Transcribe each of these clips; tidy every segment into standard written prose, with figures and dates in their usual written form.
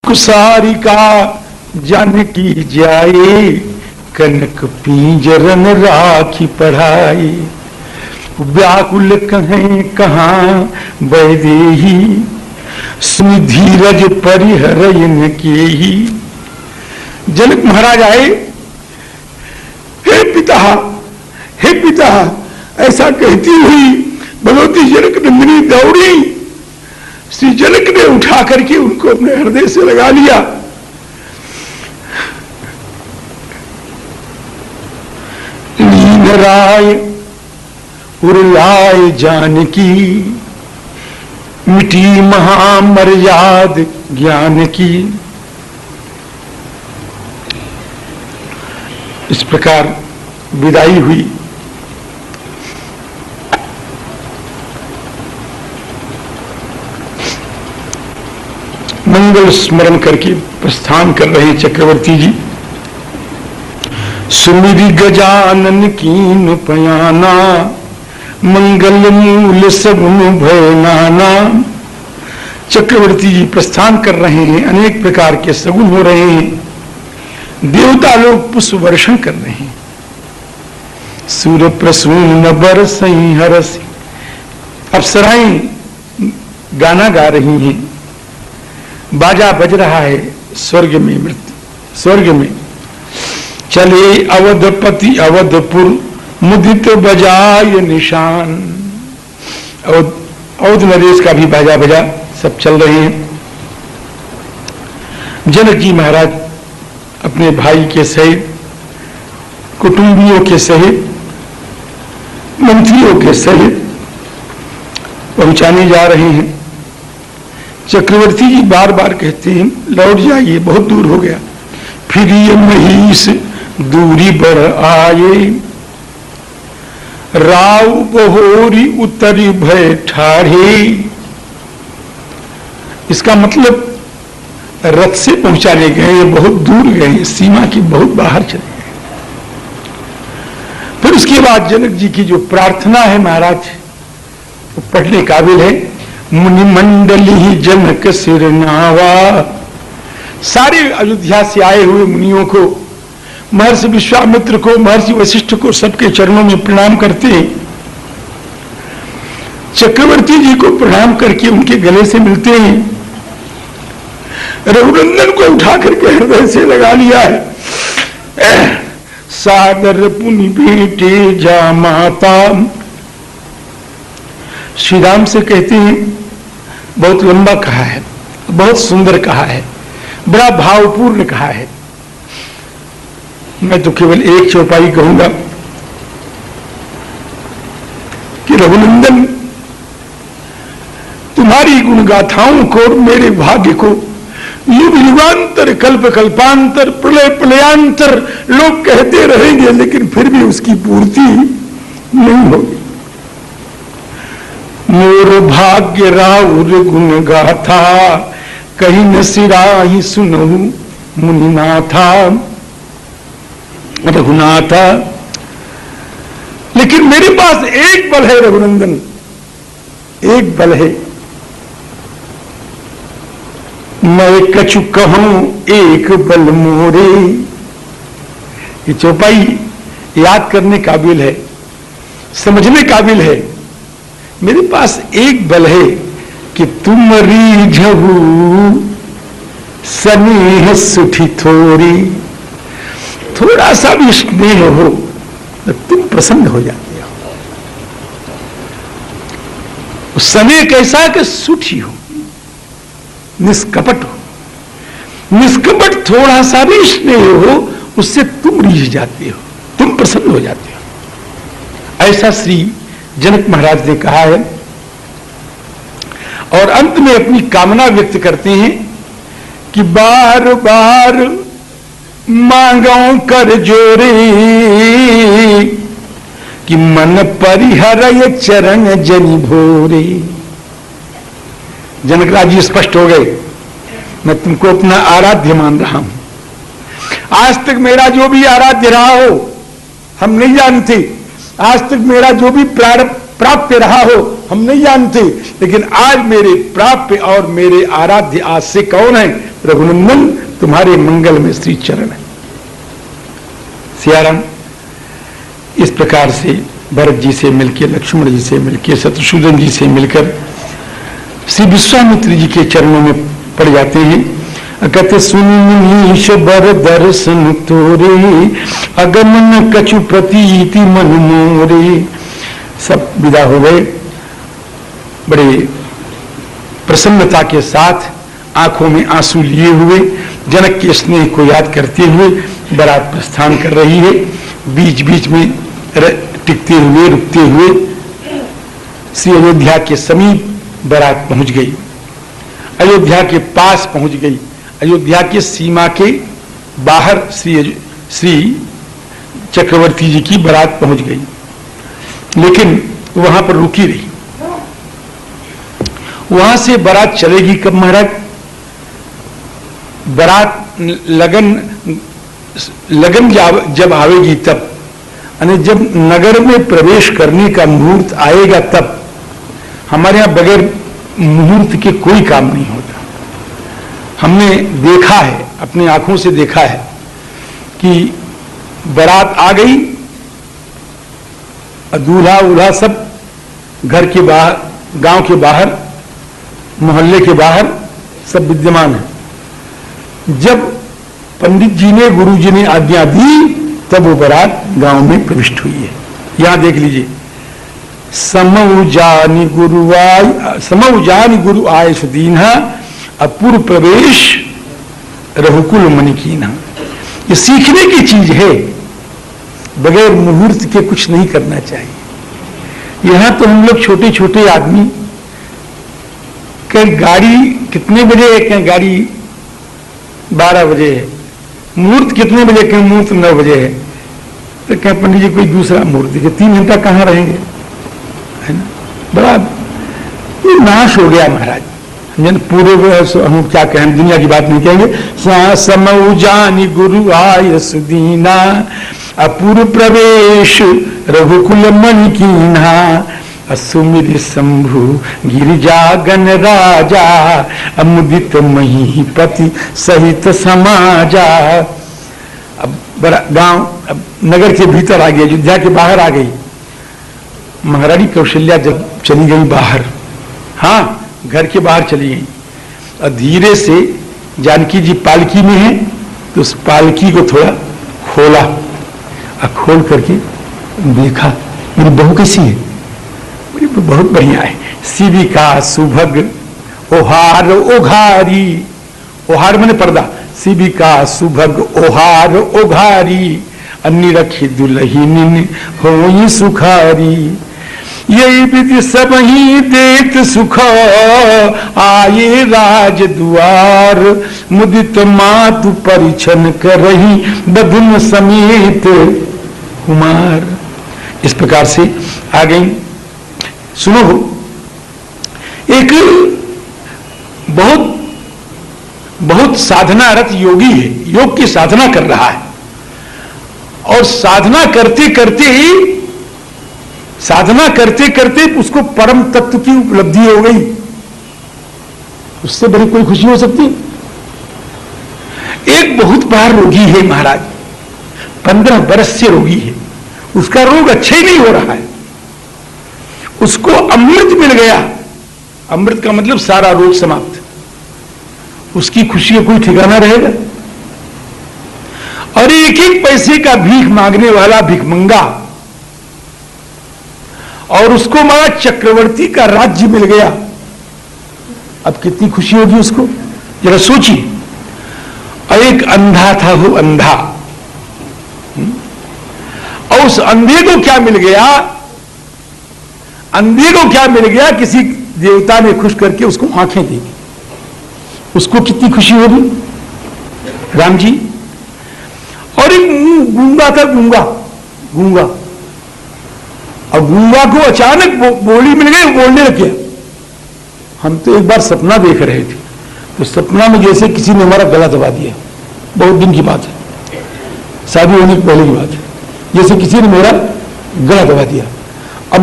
कुसारिका जानकी जाए, कनक पींजरन राखी पढ़ाए। व्याकुल कहें कहाँ वैदेही, सुनि धीरज परिहरन के ही। जनक महाराज आए, हे पिता, हे पिता, ऐसा कहती हुई भगवती जनक नंदिनी दौड़ी। श्री जनक ने उठा करके उनको अपने हृदय से लगा लिया। लीन राय उर्लाए जानकी, मिटी महामर्याद ज्ञान की। इस प्रकार विदाई हुई। मंगल स्मरण करके प्रस्थान कर रहे चक्रवर्ती जी। सुमिरि गजानन कीन पयाना, मंगल मूल सगुन भय नाना। चक्रवर्ती जी प्रस्थान कर रहे हैं, अनेक प्रकार के सगुन हो रहे हैं। देवता लोग पुष्प वर्षण कर रहे हैं। सूर्य प्रसून बरसई हरस, अप्सराएं गाना गा रही हैं। बाजा बज रहा है स्वर्ग में, मृत्यु स्वर्ग में। चले अवधपति अवधपुर, मुदित बजाय निशान। अवध नरेश का भी बाजा बजा, सब चल रहे हैं। जनक जी महाराज अपने भाई के सहित, कुटुंबियों के सहित, मंत्रियों के सहित पहुंचाने जा रहे हैं। चक्रवर्ती जी बार बार कहते हैं लौट जाइए, बहुत दूर हो गया। फिर ये महिष दूरी बढ़ आए, राव बहोरी उतरी भय ठाढ़े। इसका मतलब रथ से पहुंचाने गए, ये बहुत दूर गए, सीमा की बहुत बाहर चले गए। फिर उसके बाद जनक जी की जो प्रार्थना है महाराज, वो पढ़ने काबिल है। मुनि मंडली जनक सिरनावा, सारे अयोध्या से आए हुए मुनियों को, महर्षि विश्वामित्र को, महर्षि वशिष्ठ को, सबके चरणों में प्रणाम करते हैं। चक्रवर्ती जी को प्रणाम करके उनके गले से मिलते हैं। रघुनंदन को उठा करके हृदय से लगा लिया है। सादर पुनि बेटे जा माता। श्री राम से कहते हैं, बहुत लंबा कहा है, बहुत सुंदर कहा है, बड़ा भावपूर्ण कहा है। मैं तो केवल एक चौपाई कहूंगा कि रघुनंदन, तुम्हारी गुणगाथाओं को और मेरे भाग्य को युग युगांतर, कल्प कल्पांतर, प्रलय प्रलयांतर लोग कहते रहेंगे, लेकिन फिर भी उसकी पूर्ति नहीं होगी। मोर भाग्य राउर गुण गाथा, कहीं न सिराही सुनहु मुनिनाथा रघुनाथा। लेकिन मेरे पास एक बल है रघुनंदन, एक बल है। मैं कछु कहूं एक बल मोरे। ये चौपाई याद करने काबिल है, समझने काबिल है। मेरे पास एक बल है कि तुम रीझहु स्नेह सुठी थोड़ी। थोड़ा सा भी स्नेह हो तो तुम प्रसन्न हो जाते हो। स्नेह कैसा कि सुठी हो, निष्कपट हो। निष्कपट थोड़ा सा भी स्नेह हो, उससे तुम रीझ जाते हो, तुम प्रसन्न हो जाते हो। ऐसा श्री जनक महाराज ने कहा है। और अंत में अपनी कामना व्यक्त करते हैं कि बार बार मांगो कर जोरे, कि मन परिहरय चरण जनि भोरे। जनकराज जी स्पष्ट हो गए, मैं तुमको अपना आराध्य मान रहा हूं। आज तक मेरा जो भी आराध्य रहा हो हम नहीं जानते, आज तक मेरा जो भी प्राप्य रहा हो हम नहीं जानते, लेकिन आज मेरे प्राप्य और मेरे आराध्य आज से कौन है? रघुनंदन, तुम्हारे मंगल में श्री चरण है। सियाराम इस प्रकार से भरत जी से मिलकर, लक्ष्मण जी से मिलकर, शत्रुघ्न जी से मिलकर श्री विश्वामित्र जी के चरणों में पड़ जाते हैं। कहते सुनीश बर दर्शन तोरे, अगमन कछु प्रतीति मन मोरे। सब विदा हो गए, बड़े प्रसन्नता के साथ आंखों में आंसू लिए हुए, जनक के स्नेह को याद करते हुए बारात प्रस्थान कर रही है। बीच बीच में टिकते हुए, रुकते हुए श्री अयोध्या के समीप बारात पहुंच गई, अयोध्या के पास पहुंच गई, अयोध्या के सीमा के बाहर श्री चक्रवर्ती जी की बारात पहुंच गई, लेकिन वहां पर रुकी रही। वहां से बारात चलेगी कब महाराज? बारात लगन जब आवेगी तब, यानी जब नगर में प्रवेश करने का मुहूर्त आएगा तब। हमारे यहां बगैर मुहूर्त के कोई काम नहीं होता। हमने देखा है, अपनी आंखों से देखा है कि बारात आ गई, दूल्हा उल्हा सब घर के बाहर, गांव के बाहर, मोहल्ले के बाहर सब विद्यमान है। जब पंडित जी ने, गुरु जी ने आज्ञा दी तब वो बारात गांव में प्रविष्ट हुई है। यहां देख लीजिए, समऊ जानि गुरु आय सुदीना, अपूर्व प्रवेश रघुकुल मणि कीना। ये सीखने की चीज है, बगैर मुहूर्त के कुछ नहीं करना चाहिए। यहां तो हम लोग छोटे छोटे आदमी, कहीं गाड़ी कितने बजे है, कहीं गाड़ी 12 बजे है, मुहूर्त कितने बजे, कहीं मुहूर्त 9 बजे है, तो कहीं पंडित जी कोई दूसरा मुहूर्त देखे, 3 घंटा कहां रहेंगे, है ना? बड़ा ये नाश हो गया महाराज। पूरे हम क्या कहें, दुनिया की बात नहीं कहेंगे। समऊ जानि गुरु आय सुदीना, अपूर्व प्रवेश रघुकुल मणि कीन्हा, असुमिर शंभु गिरिजा गण राजा, अमुदित महीपति सहित समाजा। अब बड़ा गांव, अब नगर के भीतर आ गई, अयोध्या के बाहर आ गई। महारानी कौशल्या जब चली गई बाहर, हाँ घर के बाहर चली गई, और धीरे से जानकी जी पालकी में है, तो उस पालकी को थोड़ा खोला, और खोल करके देखा, मेरी बहू कैसी है? मेरी बहुत बढ़िया है। शिविका सुभग ओहार ओघारी, ओहार मैंने पर्दा, शिविका सुभग ओहार ओघारी, अन्नी रखी दुल्हीन होई सुखारी। यही विधि सब ही देत सुख, आये राज दुआर, मुदित मातु परिछन करही, बधुन समेत कुमार। इस प्रकार से आ गई। सुनो, एक बहुत साधनारत योगी है, योग की साधना कर रहा है, और साधना करते करते उसको परम तत्व की उपलब्धि हो गई। उससे बड़ी कोई खुशी हो सकती? एक बहुत बड़ा रोगी है महाराज, 15 वर्ष से रोगी है, उसका रोग अच्छा ही नहीं हो रहा है, उसको अमृत मिल गया। अमृत का मतलब सारा रोग समाप्त। उसकी खुशी का कोई ठिकाना रहेगा? और एक एक पैसे का भीख मांगने वाला भिखमंगा, और उसको मारा चक्रवर्ती का राज्य मिल गया। अब कितनी खुशी होगी उसको, जरा सोचिए। और एक अंधा था, वो अंधा, और उस अंधे को क्या मिल गया? अंधे को क्या मिल गया? किसी देवता ने खुश करके उसको आंखें दी। उसको कितनी खुशी होगी राम जी। और एक गूंगा था, गूंगा, और गूंगा को अचानक बोली मिल गई, बोलने लग गया। हम तो एक बार सपना देख रहे थे, तो सपना में जैसे किसी ने हमारा गला दबा दिया, बहुत दिन की बात है, शादी होने के पहले की बात है, जैसे किसी ने मेरा गला दबा दिया, अब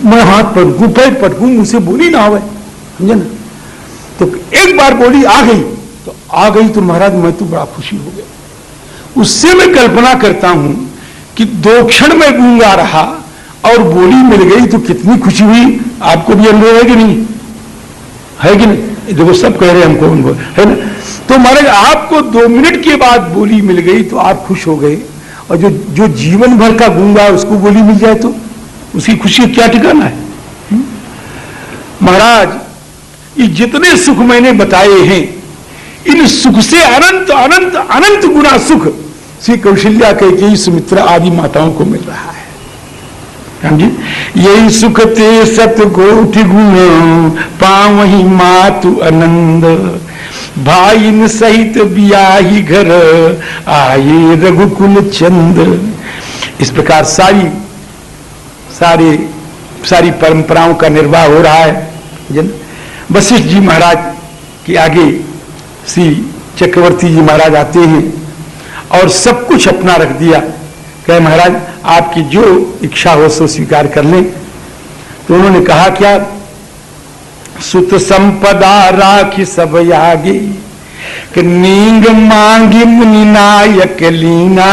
मैं हाथ पटकू पैर पटकू मुझसे बोली ना आवे, समझे ना। तो एक बार बोली आ गई तो महाराज मैं तो बड़ा खुशी हो गया। उससे मैं कल्पना करता हूं कि 2 क्षण में गूंगा रहा और बोली मिल गई तो कितनी खुशी हुई। आपको भी अनुभव है कि नहीं, है कि नहीं? देखो सब कह रहे हैं हमको अनुभव है ना। तो महाराज आपको 2 मिनट के बाद बोली मिल गई तो आप खुश हो गए, और जो जीवन भर का गूंगा उसको बोली मिल जाए तो उसकी खुशी क्या ठिकाना है। महाराज ये जितने सुख मैंने बताए हैं, इन सुख से अनंत अनंत अनंत गुना सुख श्री कौशल्या कैकेयी सुमित्रा आदि माताओं को मिल रहा है। हाँ जी, यही सुख ते सतकोटि गुण पावहि मातु आनंद, भाईन सहित बियाही घर आये रघुकुल चंद। इस प्रकार सारी परंपराओं का निर्वाह हो रहा है। वशिष्ठ जी महाराज के आगे श्री चक्रवर्ती जी महाराज आते हैं और सब कुछ अपना रख दिया, कहे महाराज आपकी जो इच्छा हो सो स्वीकार कर लें। तो उन्होंने कहा क्या, सुत संपदा राखी सब आगे, कि नींग मांगी मुनि नायक लीना।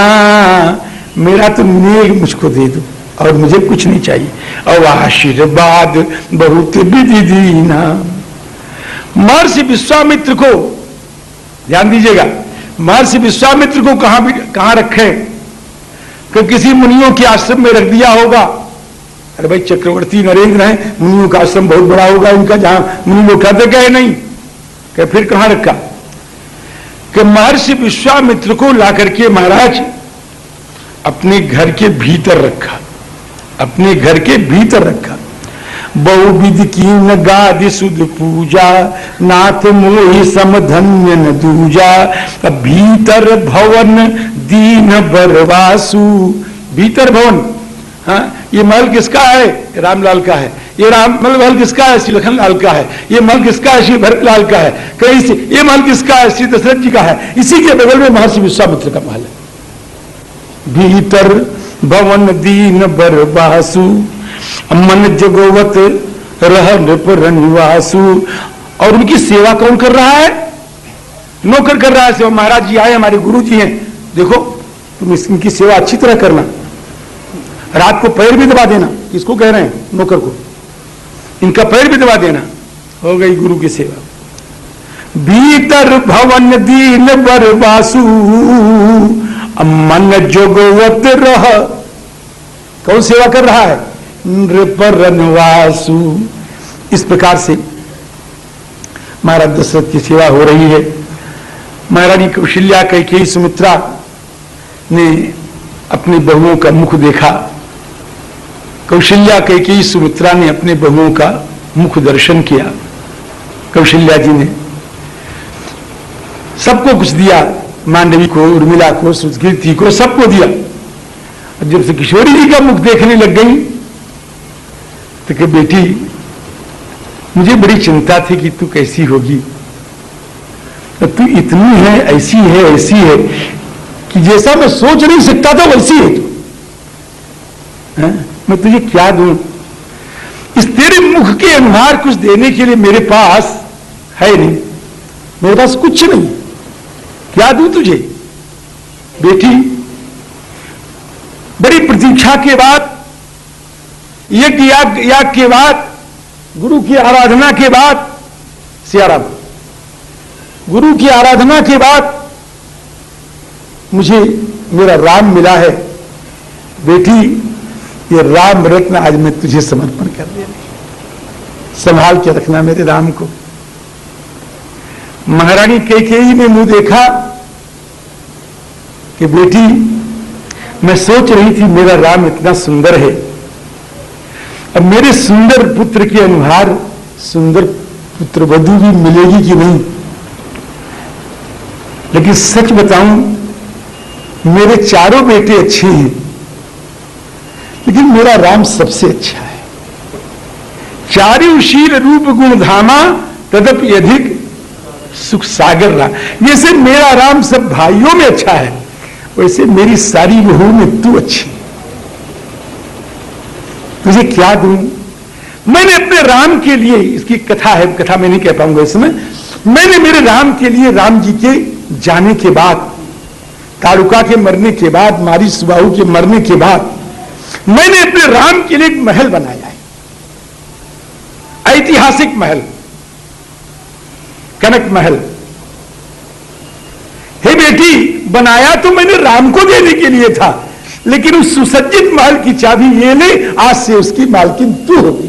मेरा तो नेग मुझको दे दो और मुझे कुछ नहीं चाहिए, और आशीर्वाद बहुत विधि दीना। महर्षि विश्वामित्र को ध्यान दीजिएगा, महर्षि विश्वामित्र को कहां रखे, कि किसी मुनियों के आश्रम में रख दिया होगा। अरे भाई चक्रवर्ती नरेंद्र हैं, मुनियों का आश्रम बहुत बड़ा होगा इनका, जहां मुनि लोग कहते गए नहीं, कि फिर कहां रखा, कि महर्षि विश्वामित्र को ला करके महाराज अपने घर के भीतर रखा, अपने घर के भीतर रखा। बहुविध कीन गादि सुध पूजा, नाथ मोहि समधन्य न दूजा। भीतर भवन दीन बरवासु। भीतर भवन, हाँ ये महल किसका है, रामलाल का है। ये महल किसका है, श्री लखनलाल का है। ये महल किसका है, श्री भरतलाल का है। कहीं से ये महल किसका है, श्री दशरथ जी का है। इसी के बगल में महर्षि विश्वामित्र का महल है। भीतर भवन दीन बरवासु, मन जगोवत रह नृप निवासु। और उनकी सेवा कौन कर रहा है, नौकर कर रहा है सेवा। महाराज जी आए, हमारे गुरु जी हैं, देखो तुम इनकी सेवा अच्छी तरह करना, रात को पैर भी दबा देना। किसको कह रहे हैं, नौकर को, इनका पैर भी दबा देना। हो गई गुरु की सेवा। भीतर भवन दीन बरवासु, मन जोगवत रह। कौन सेवा कर रहा है, नृपरनवासु। इस प्रकार से महाराज दशरथ की सेवा हो रही है। महारानी कौशल्या कैकेयी सुमित्रा ने अपनी बहुओं का मुख देखा। कौशल्या कैकेयी सुमित्रा ने अपने बहुओं का मुख दर्शन किया। कौशल्या जी ने सबको कुछ दिया, मांडवी को, उर्मिला को, सुकीर्ति को, सबको दिया। जब से किशोरी जी का मुख देखने लग गई तो कि बेटी मुझे बड़ी चिंता थी कि तू कैसी होगी, तो तू इतनी है, ऐसी है कि जैसा मैं सोच नहीं सकता था वैसी है तू। मैं तुझे क्या दूं, इस तेरे मुख के अनुहार कुछ देने के लिए मेरे पास है नहीं, मेरे पास कुछ नहीं, क्या दूं तुझे बेटी। बड़ी प्रतीक्षा के बाद, यज्ञ याग के बाद, गुरु की आराधना के बाद, सियाराम, गुरु की आराधना के बाद मुझे मेरा राम मिला है। बेटी ये राम रत्न आज मैं तुझे समर्पण कर दे रही, संभाल के रखना मेरे राम को। महारानी कैकेयी ने मुंह देखा कि बेटी मैं सोच रही थी मेरा राम इतना सुंदर है, अब मेरे सुंदर पुत्र के अनुहार सुंदर पुत्र वधू भी मिलेगी कि नहीं। लेकिन सच बताऊं मेरे चारों बेटे अच्छे हैं, लेकिन मेरा राम सबसे अच्छा है। चारुशील रूप गुण धामा तदपि अधिक सुख सागर रहा। जैसे मेरा राम सब भाइयों में अच्छा है, वैसे मेरी सारी बहू में तू अच्छी। तुझे क्या दूं? मैंने अपने राम के लिए, इसकी कथा है, कथा मैं नहीं कह पाऊंगा इसमें, मैंने मेरे राम के लिए, राम जी के जाने के बाद, ताड़ुका के मरने के बाद, मारी सुबाहु के मरने के बाद, मैंने अपने राम के लिए एक महल बनाया है, ऐतिहासिक महल, कनक महल। हे बेटी, बनाया तो मैंने राम को देने के लिए था, लेकिन उस सुसज्जित महल की चाबी ये ले, आज से उसकी मालकिन तू होगी।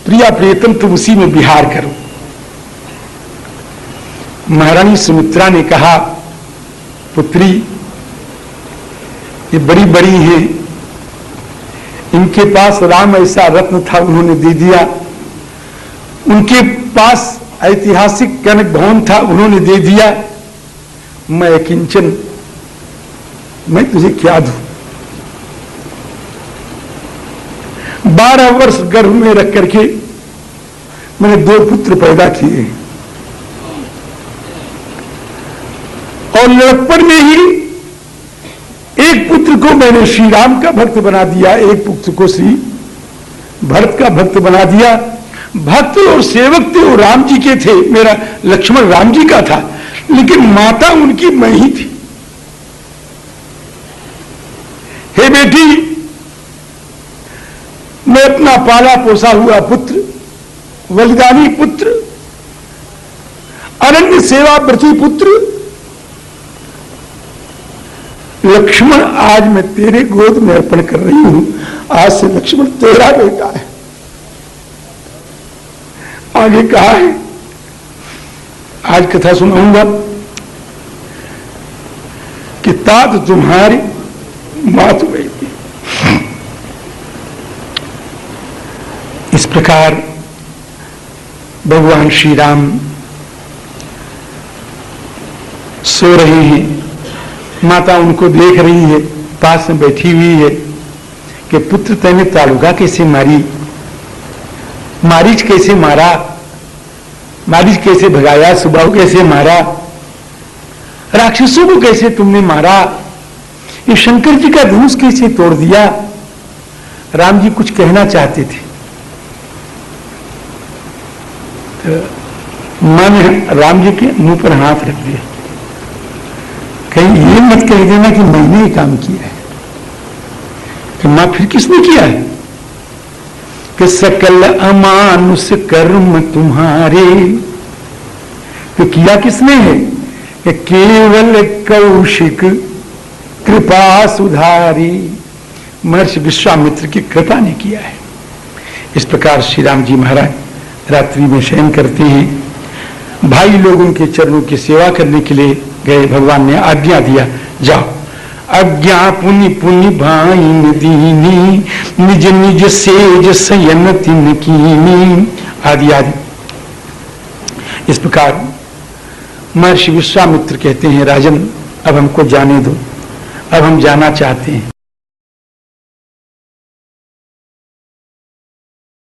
प्रिया प्रियतम, तुम उसी में विहार करो। महारानी सुमित्रा ने कहा, पुत्री ये बड़ी बड़ी है, इनके पास राम ऐसा रत्न था, उन्होंने दे दिया। उनके पास ऐतिहासिक कनक भवन था, उन्होंने दे दिया। मैं किंचन, मैं तुझे क्या दूं? 12 वर्ष गर्भ में रख करके मैंने 2 पुत्र पैदा किए, और लड़कपन में ही एक पुत्र को मैंने श्री राम का भक्त बना दिया, एक पुत्र को श्री भरत का भक्त बना दिया। भक्त और सेवक थे वो राम जी के थे, मेरा लक्ष्मण राम जी का था, लेकिन माता उनकी मैं ही थी। हे बेटी, मैं अपना पाला पोसा हुआ पुत्र, बलिदानी पुत्र, अनन्य सेवा प्रति पुत्र लक्ष्मण आज मैं तेरे गोद में अर्पण कर रही हूं। आज से लक्ष्मण तेरा बेटा है। आगे कहा है, आज कथा सुनाऊंगा कि तात तुम्हारी मात बेटी। इस प्रकार भगवान श्री राम सो रहे हैं, माता उनको देख रही है, पास में बैठी हुई है कि पुत्र तैने ताड़ुका कैसे मारी, मारीच कैसे मारा, मारीच कैसे भगाया, सुबाहु कैसे मारा, राक्षसों को कैसे तुमने मारा, ये शंकर जी का धनुष कैसे तोड़ दिया। राम जी कुछ कहना चाहते थे, तो मां ने राम जी के मुंह पर हाथ रख दिया, कहीं ये मत कह देना कि मैंने ये काम किया है। कि मां फिर किसने किया है? कि सकल अमानुष कर्म तुम्हारे, तो किया किसने है? कि केवल कौशिक कृपा सुधारी, महर्षि विश्वामित्र की कृपा ने किया है। इस प्रकार श्री राम जी महाराज रात्रि में शयन करते हैं। भाई लोग उनके चरणों की सेवा करने के लिए गए। भगवान ने आज्ञा दिया, जाओ। अज्ञा पुनि पुनि भाई दीनी, निज निज सेज सयन तिन कीनी, आदि आदि। इस प्रकार महर्षि विश्वामित्र कहते हैं, राजन अब हमको जाने दो, अब हम जाना चाहते हैं।